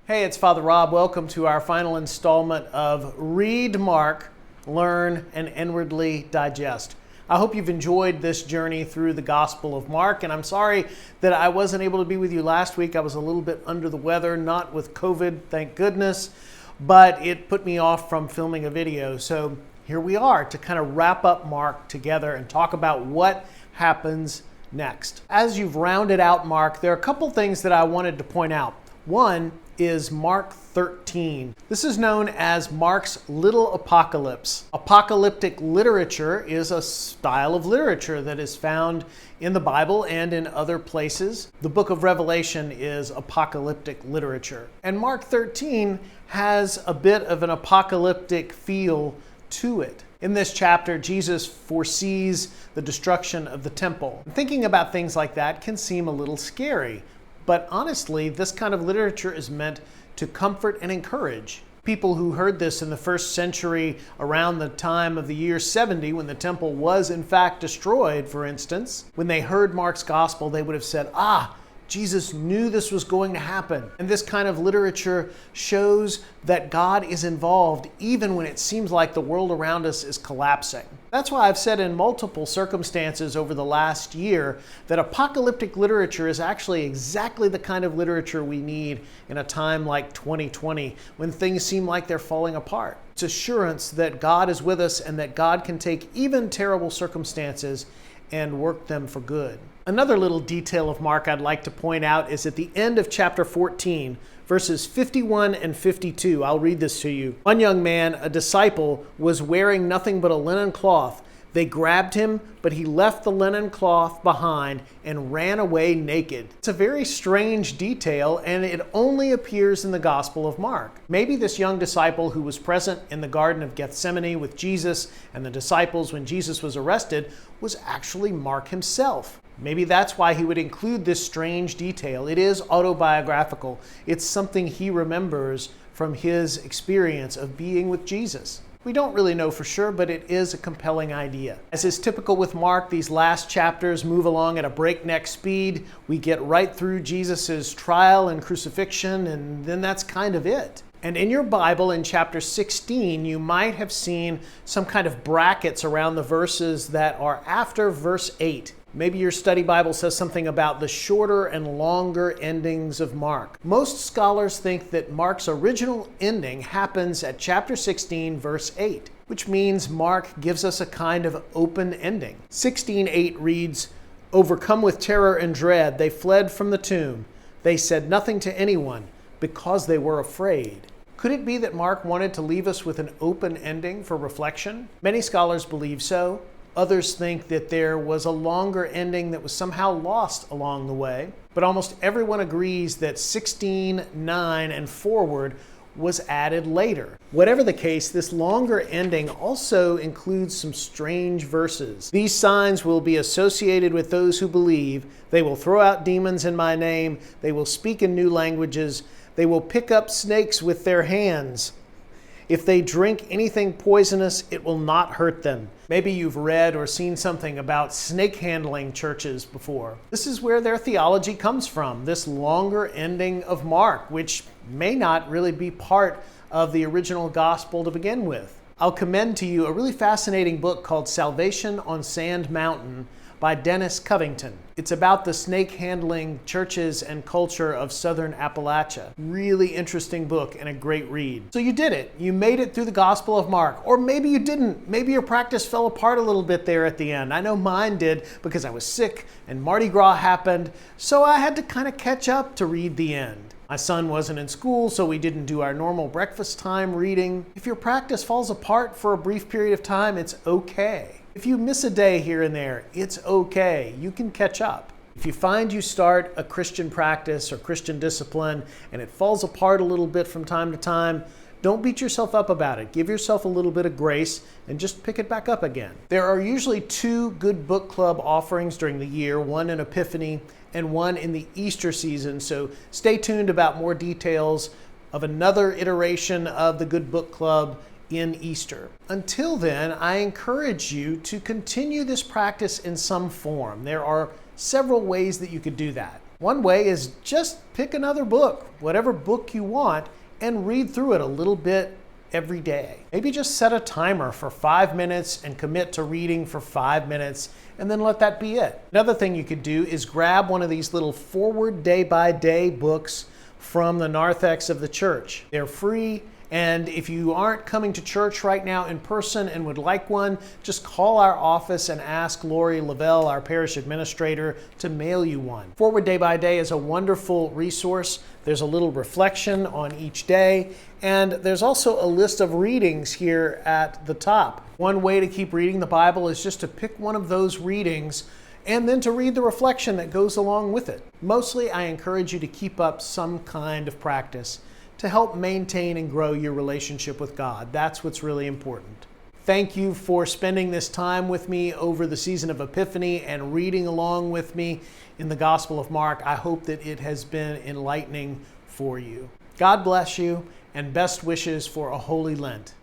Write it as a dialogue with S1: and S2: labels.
S1: Hey, it's Father Rob. Welcome to our final installment of Read Mark, Learn, and Inwardly Digest. I hope you've enjoyed this journey through the Gospel of Mark, and I'm sorry that I wasn't able to be with you last week. I was a little bit under the weather, not with COVID, thank goodness, but it put me off from filming a video. So here we are to kind of wrap up Mark together and talk about what happens next. As you've rounded out Mark, there are a couple things that I wanted to point out. One is Mark 13. This is known as Mark's Little Apocalypse. Apocalyptic literature is a style of literature that is found in the Bible and in other places. The book of Revelation is apocalyptic literature. And Mark 13 has a bit of an apocalyptic feel to it. In this chapter, Jesus foresees the destruction of the temple. Thinking about things like that can seem a little scary. But honestly, this kind of literature is meant to comfort and encourage. People who heard this in the first century around the time of the year 70, when the temple was in fact destroyed, for instance, when they heard Mark's gospel, they would have said, Jesus knew this was going to happen. And this kind of literature shows that God is involved even when it seems like the world around us is collapsing. That's why I've said in multiple circumstances over the last year that apocalyptic literature is actually exactly the kind of literature we need in a time like 2020 when things seem like they're falling apart. It's assurance that God is with us and that God can take even terrible circumstances and work them for good. Another little detail of Mark I'd like to point out is at the end of chapter 14, verses 51 and 52. I'll read this to you. One young man, a disciple, was wearing nothing but a linen cloth. They grabbed him, but he left the linen cloth behind and ran away naked. It's a very strange detail, and it only appears in the Gospel of Mark. Maybe this young disciple who was present in the Garden of Gethsemane with Jesus and the disciples when Jesus was arrested was actually Mark himself. Maybe that's why he would include this strange detail. It is autobiographical. It's something he remembers from his experience of being with Jesus. We don't really know for sure, but it is a compelling idea. As is typical with Mark, these last chapters move along at a breakneck speed. We get right through Jesus' trial and crucifixion, and then that's kind of it. And in your Bible, in chapter 16, you might have seen some kind of brackets around the verses that are after verse 8. Maybe your study Bible says something about the shorter and longer endings of Mark. Most scholars think that Mark's original ending happens at chapter 16, verse 8, which means Mark gives us a kind of open ending. 16:8 reads, "Overcome with terror and dread, they fled from the tomb. They said nothing to anyone because they were afraid." Could it be that Mark wanted to leave us with an open ending for reflection? Many scholars believe so. Others think that there was a longer ending that was somehow lost along the way. But almost everyone agrees that 16:9 and forward was added later. Whatever the case, this longer ending also includes some strange verses. "These signs will be associated with those who believe. They will throw out demons in my name. They will speak in new languages. They will pick up snakes with their hands. If they drink anything poisonous, it will not hurt them." Maybe you've read or seen something about snake handling churches before. This is where their theology comes from, this longer ending of Mark, which may not really be part of the original gospel to begin with. I'll commend to you a really fascinating book called Salvation on Sand Mountain by Dennis Covington. It's about the snake handling churches and culture of southern Appalachia. Really interesting book and a great read. So you did it. You made it through the Gospel of Mark. Or maybe you didn't. Maybe your practice fell apart a little bit there at the end. I know mine did because I was sick and Mardi Gras happened, so I had to kind of catch up to read the end. My son wasn't in school, so we didn't do our normal breakfast time reading. If your practice falls apart for a brief period of time, it's okay. If you miss a day here and there, it's okay. You can catch up. If you find you start a Christian practice or Christian discipline and it falls apart a little bit from time to time, don't beat yourself up about it. Give yourself a little bit of grace and just pick it back up again. There are usually 2 good book club offerings during the year, one in Epiphany and one in the Easter season. So stay tuned about more details of another iteration of the Good Book Club in Easter. Until then, I encourage you to continue this practice in some form. There are several ways that you could do that. One way is just pick another book, whatever book you want, and read through it a little bit every day. Maybe just set a timer for 5 minutes and commit to reading for 5 minutes, and then let that be it. Another thing you could do is grab one of these little forward day-by-day books from the narthex of the church. They're free, and if you aren't coming to church right now in person and would like one, just call our office and ask Lori Lavelle, our parish administrator, to mail you one. Forward Day by Day is a wonderful resource. There's a little reflection on each day, and there's also a list of readings here at the top. One way to keep reading the Bible is just to pick one of those readings and then to read the reflection that goes along with it. Mostly, I encourage you to keep up some kind of practice to help maintain and grow your relationship with God. That's what's really important. Thank you for spending this time with me over the season of Epiphany and reading along with me in the Gospel of Mark. I hope that it has been enlightening for you. God bless you, and best wishes for a holy Lent.